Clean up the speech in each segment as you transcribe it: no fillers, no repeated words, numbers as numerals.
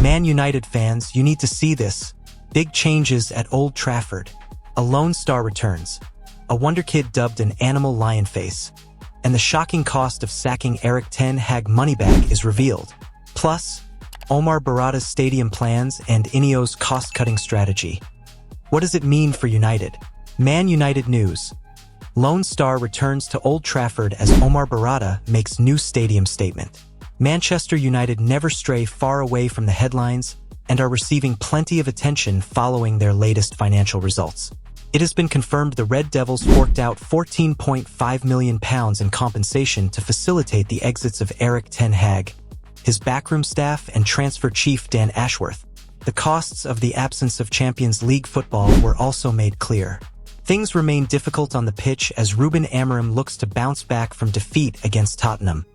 Man United fans, you need to see this. Big changes at Old Trafford. A lone star returns. A Wonderkid dubbed an animal lion face. And the shocking cost of sacking Erik ten Hag money back is revealed. Plus, Omar Berrada's stadium plans and INEOS cost-cutting strategy. What does it mean for United? Man United news. Lone star returns to Old Trafford as Omar Berrada makes new stadium statement. Manchester United never stray far away from the headlines and are receiving plenty of attention following their latest financial results. It has been confirmed the Red Devils forked out £14.5 million in compensation to facilitate the exits of Erik ten Hag, his backroom staff and transfer chief Dan Ashworth. The costs of the absence of Champions League football were also made clear. Things remain difficult on the pitch as Ruben Amorim looks to bounce back from defeat against Tottenham.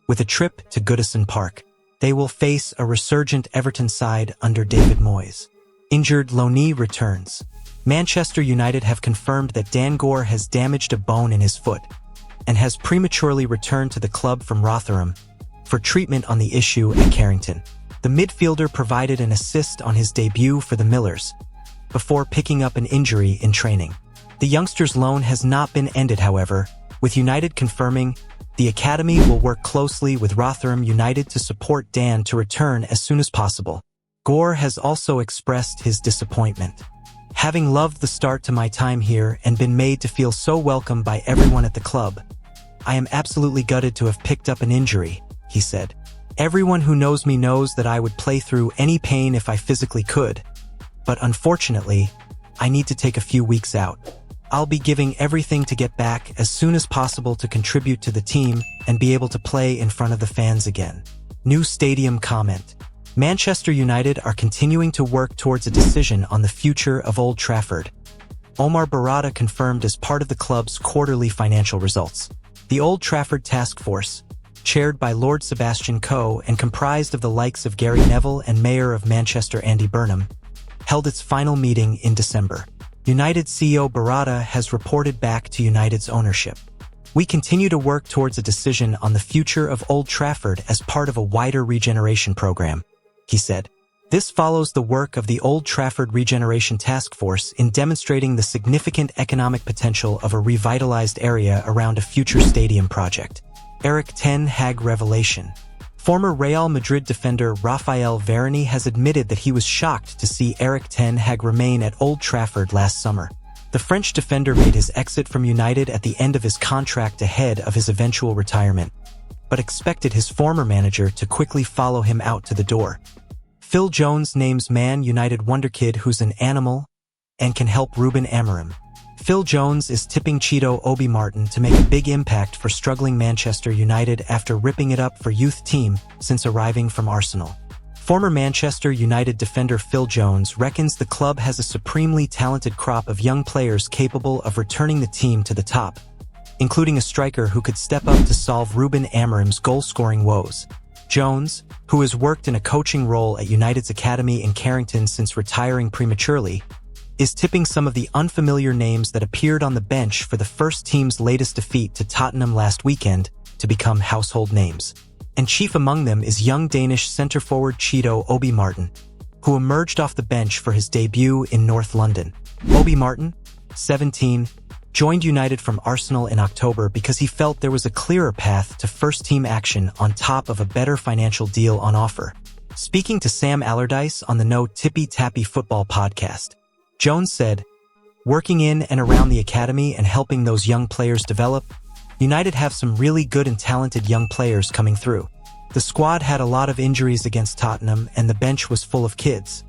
With a trip to Goodison Park, they will face a resurgent Everton side under David Moyes. Injured Loney returns. Manchester United have confirmed that Dan Gore has damaged a bone in his foot and has prematurely returned to the club from Rotherham for treatment on the issue at Carrington. The midfielder provided an assist on his debut for the Millers before picking up an injury in training. The youngster's loan has not been ended, however, with United confirming the academy will work closely with Rotherham United to support Dan to return as soon as possible. Gore has also expressed his disappointment. Having loved the start to my time here and been made to feel so welcome by everyone at the club, I am absolutely gutted to have picked up an injury, he said. Everyone who knows me knows that I would play through any pain if I physically could, but unfortunately, I need to take a few weeks out. I'll be giving everything to get back as soon as possible to contribute to the team and be able to play in front of the fans again. New stadium comment. Manchester United are continuing to work towards a decision on the future of Old Trafford. Omar Berrada confirmed as part of the club's quarterly financial results. The Old Trafford Task Force, chaired by Lord Sebastian Coe and comprised of the likes of Gary Neville and Mayor of Manchester Andy Burnham, held its final meeting in December. United CEO Berrada has reported back to United's ownership. We continue to work towards a decision on the future of Old Trafford as part of a wider regeneration program, he said. This follows the work of the Old Trafford Regeneration Task Force in demonstrating the significant economic potential of a revitalized area around a future stadium project. Erik ten Hag revelation. Former Real Madrid defender Raphael Varane has admitted that he was shocked to see Erik ten Hag remain at Old Trafford last summer. The French defender made his exit from United at the end of his contract ahead of his eventual retirement, but expected his former manager to quickly follow him out to the door. Phil Jones names Man United Wonderkid who's an animal and can help Ruben Amorim. Phil Jones is tipping Cheeto Obi Martin to make a big impact for struggling Manchester United after ripping it up for youth team since arriving from Arsenal. Former Manchester United defender Phil Jones reckons the club has a supremely talented crop of young players capable of returning the team to the top, including a striker who could step up to solve Ruben Amorim's goal-scoring woes. Jones, who has worked in a coaching role at United's academy in Carrington since retiring prematurely, is tipping some of the unfamiliar names that appeared on the bench for the first team's latest defeat to Tottenham last weekend to become household names. And chief among them is young Danish centre-forward Cheeto Obi Martin, who emerged off the bench for his debut in North London. Obi Martin, 17, joined United from Arsenal in October because he felt there was a clearer path to first-team action on top of a better financial deal on offer. Speaking to Sam Allardyce on the No Tippy Tappy Football podcast, Jones said, "Working in and around the academy and helping those young players develop, United have some really good and talented young players coming through. The squad had a lot of injuries against Tottenham and the bench was full of kids.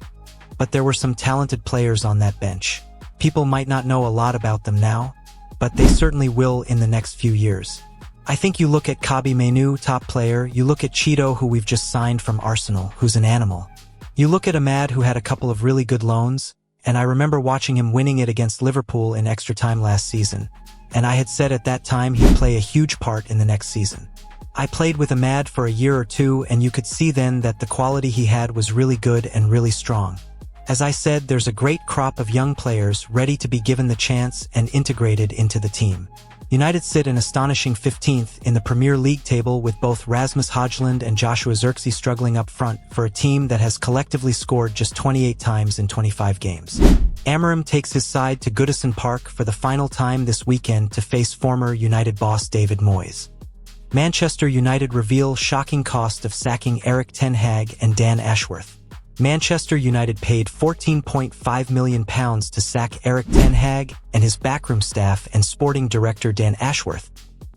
But there were some talented players on that bench. People might not know a lot about them now, but they certainly will in the next few years. I think you look at Kobbie Mainoo, top player, you look at Cheeto, who we've just signed from Arsenal, who's an animal. You look at Ahmad, who had a couple of really good loans, and I remember watching him winning it against Liverpool in extra time last season. And I had said at that time he'd play a huge part in the next season. I played with Ahmad for a year or two, and you could see then that the quality he had was really good and really strong. As I said, there's a great crop of young players ready to be given the chance and integrated into the team. United sit an astonishing 15th in the Premier League table with both Rasmus Højlund and Joshua Zirkzee struggling up front for a team that has collectively scored just 28 times in 25 games. Amorim takes his side to Goodison Park for the final time this weekend to face former United boss David Moyes. Manchester United reveal shocking cost of sacking Erik Ten Hag and Dan Ashworth. Manchester United paid £14.5 million to sack Erik Ten Hag and his backroom staff and sporting director Dan Ashworth.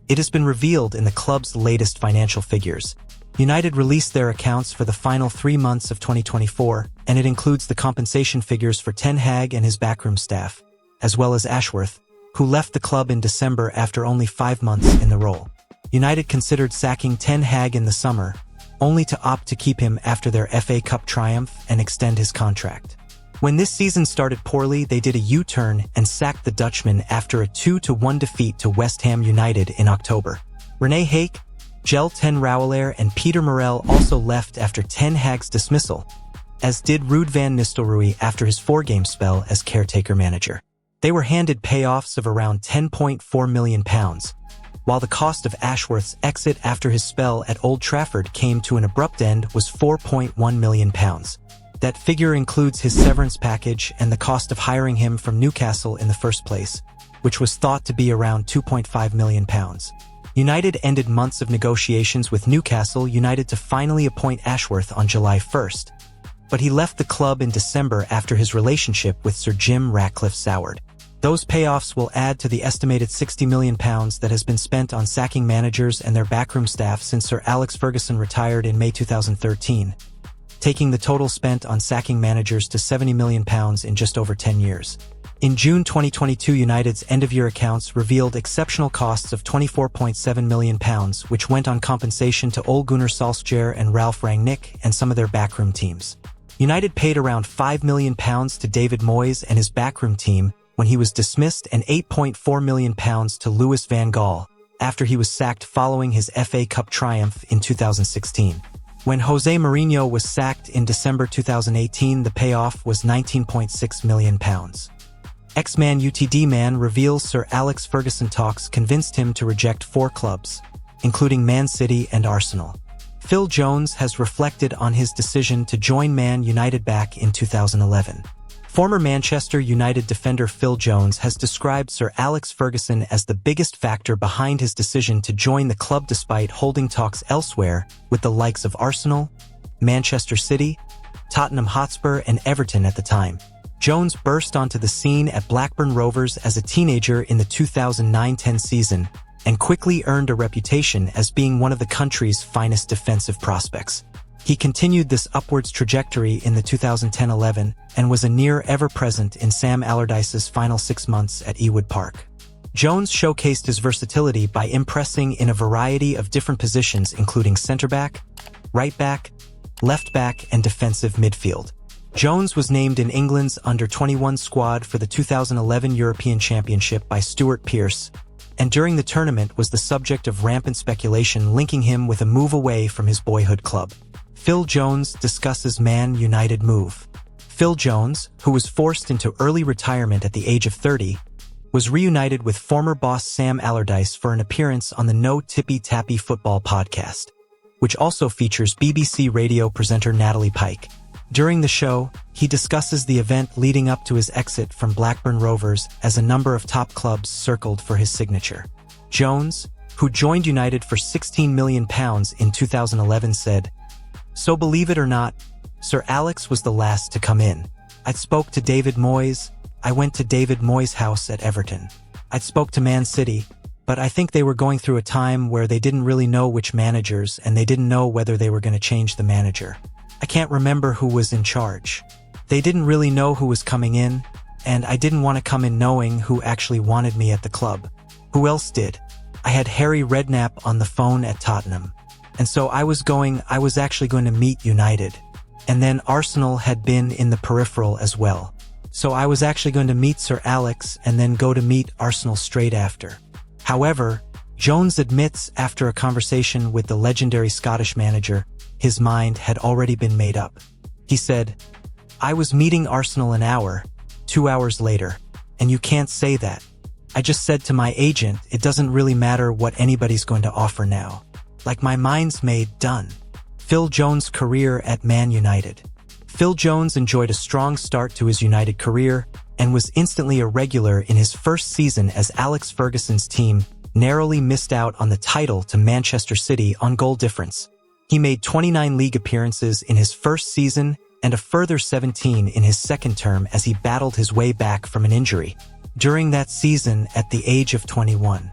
It has been revealed in the club's latest financial figures. United released their accounts for the final 3 months of 2024, and it includes the compensation figures for Ten Hag and his backroom staff, as well as Ashworth, who left the club in December after only 5 months in the role. United considered sacking Ten Hag in the summer, only to opt to keep him after their FA Cup triumph and extend his contract. When this season started poorly, they did a U-turn and sacked the Dutchman after a 2-1 defeat to West Ham United in October. René Haake, Gel ten Rouwelaar and Peter Morel also left after Ten Hag's dismissal, as did Ruud van Nistelrooy after his 4-game spell as caretaker manager. They were handed payoffs of around £10.4 million, while the cost of Ashworth's exit after his spell at Old Trafford came to an abrupt end was £4.1 million. That figure includes his severance package and the cost of hiring him from Newcastle in the first place, which was thought to be around £2.5 million. United ended months of negotiations with Newcastle United to finally appoint Ashworth on July 1st, but he left the club in December after his relationship with Sir Jim Ratcliffe soured. Those payoffs will add to the estimated £60 million that has been spent on sacking managers and their backroom staff since Sir Alex Ferguson retired in May 2013, taking the total spent on sacking managers to £70 million in just over 10 years. In June 2022, United's end-of-year accounts revealed exceptional costs of £24.7 million, which went on compensation to Ole Gunnar Solskjaer and Ralf Rangnick and some of their backroom teams. United paid around £5 million to David Moyes and his backroom team when he was dismissed, and £8.4 million to Louis van Gaal after he was sacked following his FA Cup triumph in 2016. When Jose Mourinho was sacked in December 2018, the payoff was £19.6 million. Ex-Man Utd man reveals Sir Alex Ferguson talks convinced him to reject 4 clubs, including Man City and Arsenal. Phil Jones has reflected on his decision to join Man United back in 2011. Former Manchester United defender Phil Jones has described Sir Alex Ferguson as the biggest factor behind his decision to join the club despite holding talks elsewhere with the likes of Arsenal, Manchester City, Tottenham Hotspur and Everton at the time. Jones burst onto the scene at Blackburn Rovers as a teenager in the 2009-10 season and quickly earned a reputation as being one of the country's finest defensive prospects. He continued this upwards trajectory in the 2010-11 and was a near ever-present in Sam Allardyce's final 6 months at Ewood Park. Jones showcased his versatility by impressing in a variety of different positions including centre-back, right-back, left-back and defensive midfield. Jones was named in England's under-21 squad for the 2011 European Championship by Stuart Pearce, and during the tournament was the subject of rampant speculation linking him with a move away from his boyhood club. Phil Jones discusses Man United move. Phil Jones, who was forced into early retirement at the age of 30, was reunited with former boss Sam Allardyce for an appearance on the No Tippy Tappy Football podcast, which also features BBC radio presenter Natalie Pike. During the show, he discusses the event leading up to his exit from Blackburn Rovers as a number of top clubs circled for his signature. Jones, who joined United for £16 million in 2011, said, "So believe it or not, Sir Alex was the last to come in. I spoke to David Moyes. I went to David Moyes' house at Everton. I spoke to Man City, but I think they were going through a time where they didn't really know which managers and they didn't know whether they were going to change the manager. I can't remember who was in charge. They didn't really know who was coming in, and I didn't want to come in knowing who actually wanted me at the club. Who else did? I had Harry Redknapp on the phone at Tottenham. And so I was actually going to meet United. And then Arsenal had been in the peripheral as well. So I was actually going to meet Sir Alex and then go to meet Arsenal straight after." However, Jones admits after a conversation with the legendary Scottish manager, his mind had already been made up. He said, "I was meeting Arsenal an hour, 2 hours later, and you can't say that. I just said to my agent, it doesn't really matter what anybody's going to offer now. Like, my mind's made, done. Phil Jones' career at Man United. Phil Jones enjoyed a strong start to his United career and was instantly a regular in his first season as Alex Ferguson's team narrowly missed out on the title to Manchester City on goal difference. He made 29 league appearances in his first season and a further 17 in his second term as he battled his way back from an injury. During that season, at the age of 21,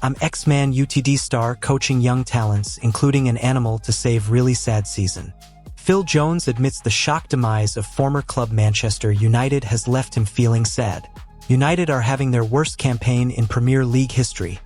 I'm ex-Man Utd star coaching young talents, including an animal to save really sad season. Phil Jones admits the shock demise of former club Manchester United has left him feeling sad. United are having their worst campaign in Premier League history,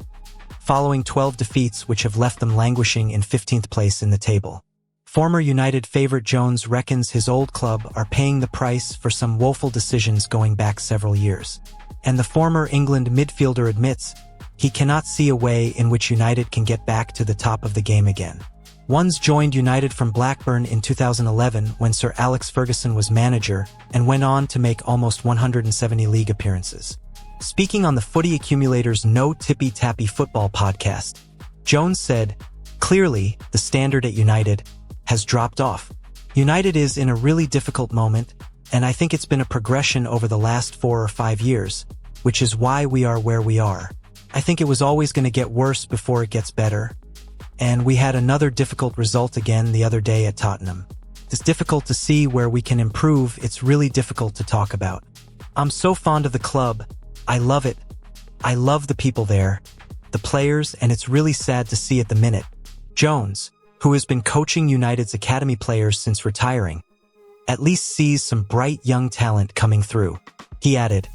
following 12 defeats which have left them languishing in 15th place in the table. Former United favourite Jones reckons his old club are paying the price for some woeful decisions going back several years. And the former England midfielder admits he cannot see a way in which United can get back to the top of the game again. One's joined United from Blackburn in 2011 when Sir Alex Ferguson was manager and went on to make almost 170 league appearances. Speaking on the Footy Accumulator's No Tippy Tappy Football podcast, Jones said, "Clearly, the standard at United has dropped off. United is in a really difficult moment, and I think it's been a progression over the last 4 or 5 years, which is why we are where we are. I think it was always going to get worse before it gets better. And we had another difficult result again the other day at Tottenham. It's difficult to see where we can improve. It's really difficult to talk about. I'm so fond of the club. I love it. I love the people there, the players, and it's really sad to see at the minute." Jones, who has been coaching United's academy players since retiring, at least sees some bright young talent coming through. He added,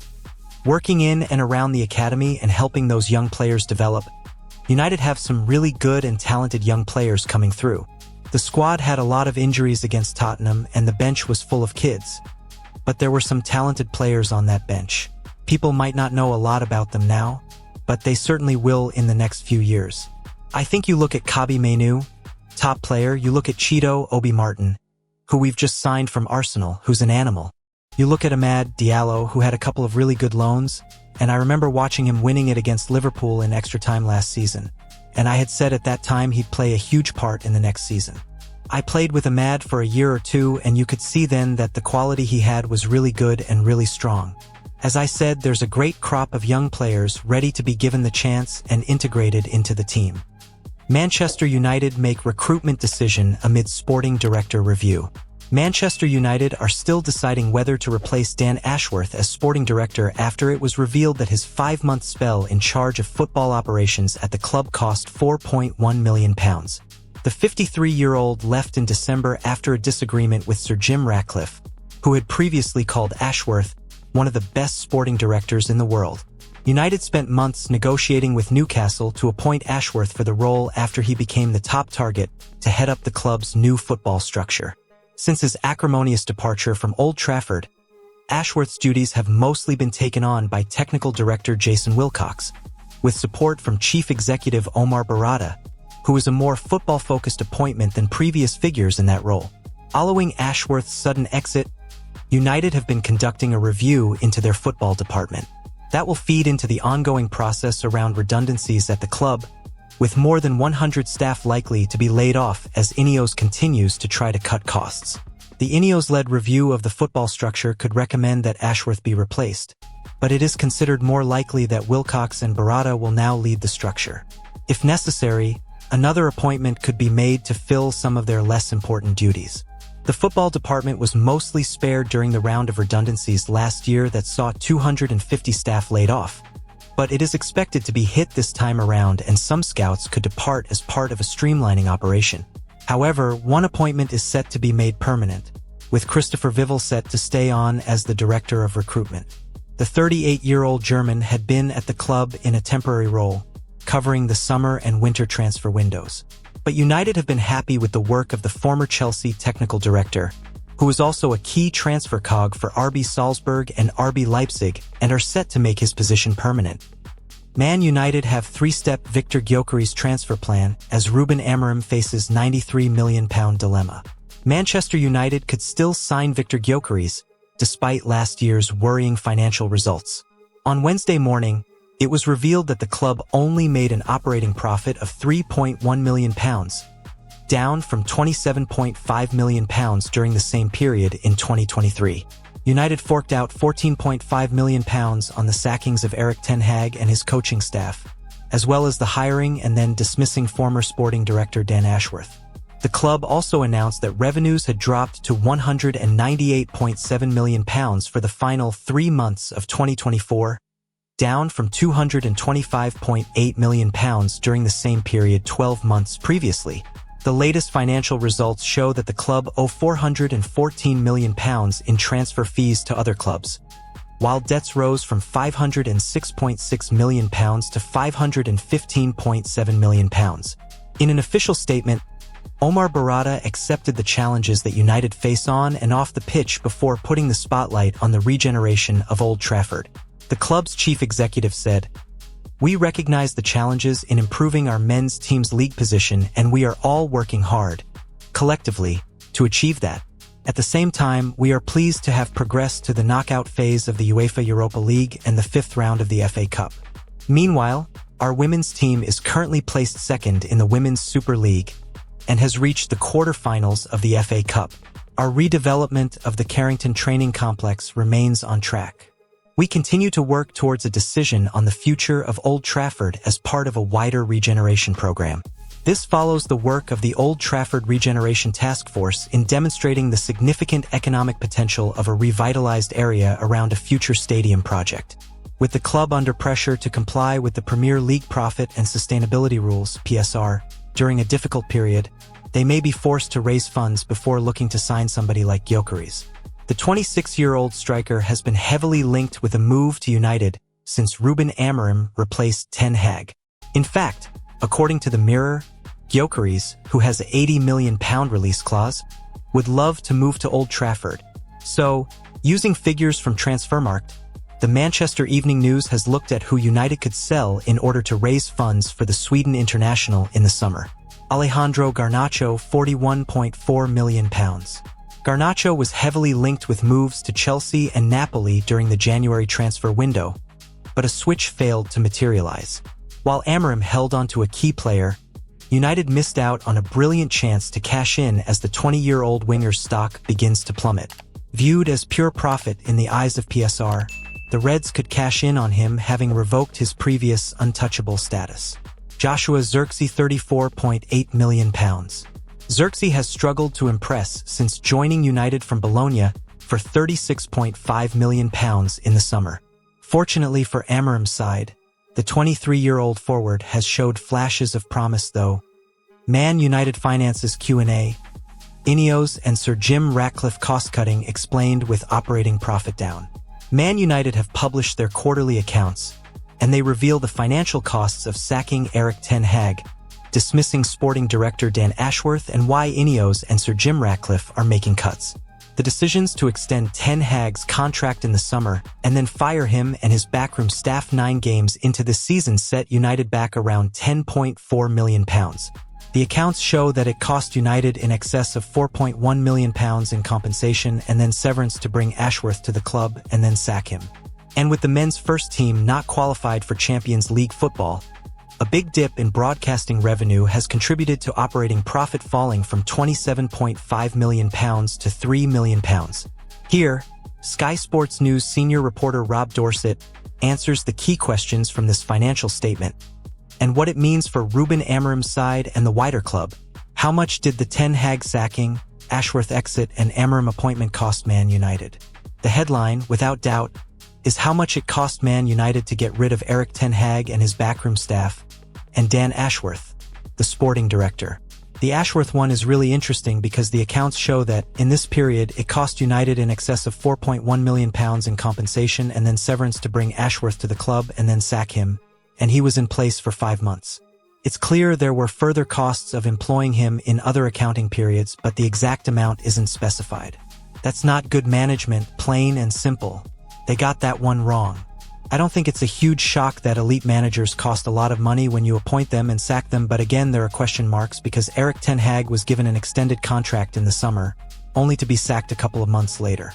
"Working in and around the academy and helping those young players develop, United have some really good and talented young players coming through. The squad had a lot of injuries against Tottenham and the bench was full of kids. But there were some talented players on that bench. People might not know a lot about them now, but they certainly will in the next few years. I think you look at Kobbie Mainoo, top player, you look at Cheeto Obi Martin, who we've just signed from Arsenal, who's an animal. You look at Amad Diallo, who had a couple of really good loans, and I remember watching him winning it against Liverpool in extra time last season. And I had said at that time he'd play a huge part in the next season. I played with Amad for a year or two, and you could see then that the quality he had was really good and really strong. As I said, there's a great crop of young players ready to be given the chance and integrated into the team." Manchester United make recruitment decision amid sporting director review. Manchester United are still deciding whether to replace Dan Ashworth as sporting director after it was revealed that his 5-month spell in charge of football operations at the club cost £4.1 million. The 53-year-old left in December after a disagreement with Sir Jim Ratcliffe, who had previously called Ashworth one of the best sporting directors in the world. United spent months negotiating with Newcastle to appoint Ashworth for the role after he became the top target to head up the club's new football structure. Since his acrimonious departure from Old Trafford, Ashworth's duties have mostly been taken on by technical director Jason Wilcox, with support from chief executive Omar Berrada, who is a more football-focused appointment than previous figures in that role. Following Ashworth's sudden exit, United have been conducting a review into their football department. That will feed into the ongoing process around redundancies at the club, with more than 100 staff likely to be laid off as INEOS continues to try to cut costs. The INEOS-led review of the football structure could recommend that Ashworth be replaced, but it is considered more likely that Wilcox and Berrada will now lead the structure. If necessary, another appointment could be made to fill some of their less important duties. The football department was mostly spared during the round of redundancies last year that saw 250 staff laid off. But it is expected to be hit this time around, and some scouts could depart as part of a streamlining operation. However, one appointment is set to be made permanent, with Christopher Vivel set to stay on as the director of recruitment. The 38-year-old German had been at the club in a temporary role, covering the summer and winter transfer windows. But United have been happy with the work of the former Chelsea technical director, who is also a key transfer cog for RB Salzburg and RB Leipzig, and are set to make his position permanent. Man United have three-step Victor Gyökeres transfer plan as Ruben Amorim faces £93 million dilemma. Manchester United could still sign Victor Gyökeres, despite last year's worrying financial results. On Wednesday morning, It was revealed that the club only made an operating profit of £3.1 million, down from £27.5 million during the same period in 2023. United forked out £14.5 million on the sackings of Erik ten Hag and his coaching staff, as well as the hiring and then dismissing former sporting director Dan Ashworth. The club also announced that revenues had dropped to £198.7 million for the final 3 months of 2024, down from £225.8 million during the same period 12 months previously. The latest financial results show that the club owe £414 million in transfer fees to other clubs, while debts rose from £506.6 million to £515.7 million. In an official statement, Omar Berrada accepted the challenges that United face on and off the pitch before putting the spotlight on the regeneration of Old Trafford. The club's chief executive said, "We recognize the challenges in improving our men's team's league position, and we are all working hard, collectively, to achieve that. At the same time, we are pleased to have progressed to the knockout phase of the UEFA Europa League and the 5th round of the FA Cup. Meanwhile, our women's team is currently placed second in the Women's Super League and has reached the quarter-finals of the FA Cup. Our redevelopment of the Carrington Training Complex remains on track. We continue to work towards a decision on the future of Old Trafford as part of a wider regeneration program. This follows the work of the Old Trafford Regeneration Task Force in demonstrating the significant economic potential of a revitalized area around a future stadium project. With the club under pressure to comply with the Premier League Profit and Sustainability Rules (PSR) during a difficult period, they may be forced to raise funds before looking to sign somebody like Gyökeres. The 26-year-old striker has been heavily linked with a move to United since Ruben Amorim replaced Ten Hag. In fact, according to the Mirror, Gyökeres, who has an £80 million release clause, would love to move to Old Trafford. So, using figures from Transfermarkt, the Manchester Evening News has looked at who United could sell in order to raise funds for the Sweden international in the summer. Alejandro Garnacho, £41.4 million. Garnacho was heavily linked with moves to Chelsea and Napoli during the January transfer window, but a switch failed to materialize. While Amorim held on to a key player, United missed out on a brilliant chance to cash in as the 20-year-old winger's stock begins to plummet. Viewed as pure profit in the eyes of PSR, the Reds could cash in on him, having revoked his previous untouchable status. Joshua Zirkzee, £34.8 million. Zirkzee has struggled to impress since joining United from Bologna for £36.5 million in the summer. Fortunately for Amorim's side, the 23-year-old forward has showed flashes of promise though. Man United Finance's Q&A, INEOS and Sir Jim Ratcliffe cost-cutting explained with operating profit down. Man United have published their quarterly accounts, and they reveal the financial costs of sacking Erik ten Hag, dismissing sporting director Dan Ashworth, and why INEOS and Sir Jim Ratcliffe are making cuts. The decisions to extend Ten Hag's contract in the summer and then fire him and his backroom staff 9 games into the season set United back around £10.4 million. The accounts show that it cost United in excess of £4.1 million in compensation and then severance to bring Ashworth to the club and then sack him. And with the men's first team not qualified for Champions League football, a big dip in broadcasting revenue has contributed to operating profit falling from £27.5 million to £3 million. Here, Sky Sports News senior reporter Rob Dorsett answers the key questions from this financial statement and what it means for Ruben Amorim's side and the wider club. How much did the Ten Hag sacking, Ashworth exit, and Amorim appointment cost Man United? The headline, without doubt, is how much it cost Man United to get rid of Erik ten Hag and his backroom staff, and Dan Ashworth, the sporting director. The Ashworth one is really interesting because the accounts show that, in this period, it cost United in excess of £4.1 million in compensation and then severance to bring Ashworth to the club and then sack him, and he was in place for 5 months. It's clear there were further costs of employing him in other accounting periods, but the exact amount isn't specified. That's not good management, plain and simple. They got that one wrong. I don't think it's a huge shock that elite managers cost a lot of money when you appoint them and sack them, but again there are question marks because Erik ten Hag was given an extended contract in the summer, only to be sacked a couple of months later.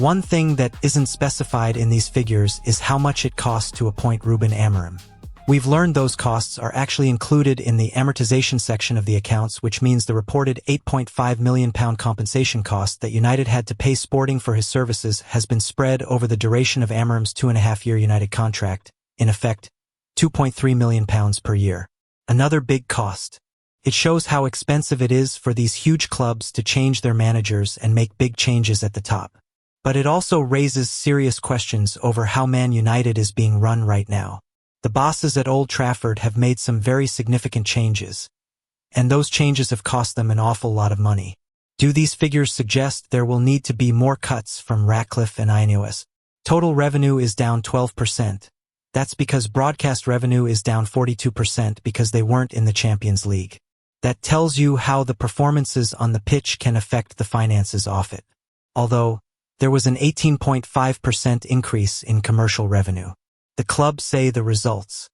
One thing that isn't specified in these figures is how much it costs to appoint Ruben Amorim. We've learned those costs are actually included in the amortization section of the accounts, which means the reported £8.5 million compensation cost that United had to pay Sporting for his services has been spread over the duration of Amorim's 2.5-year United contract, in effect, £2.3 million per year. Another big cost. It shows how expensive it is for these huge clubs to change their managers and make big changes at the top. But it also raises serious questions over how Man United is being run right now. The bosses at Old Trafford have made some very significant changes, and those changes have cost them an awful lot of money. Do these figures suggest there will need to be more cuts from Ratcliffe and INEOS? Total revenue is down 12%. That's because broadcast revenue is down 42% because they weren't in the Champions League. That tells you how the performances on the pitch can affect the finances off it. Although, there was an 18.5% increase in commercial revenue. The clubs say the results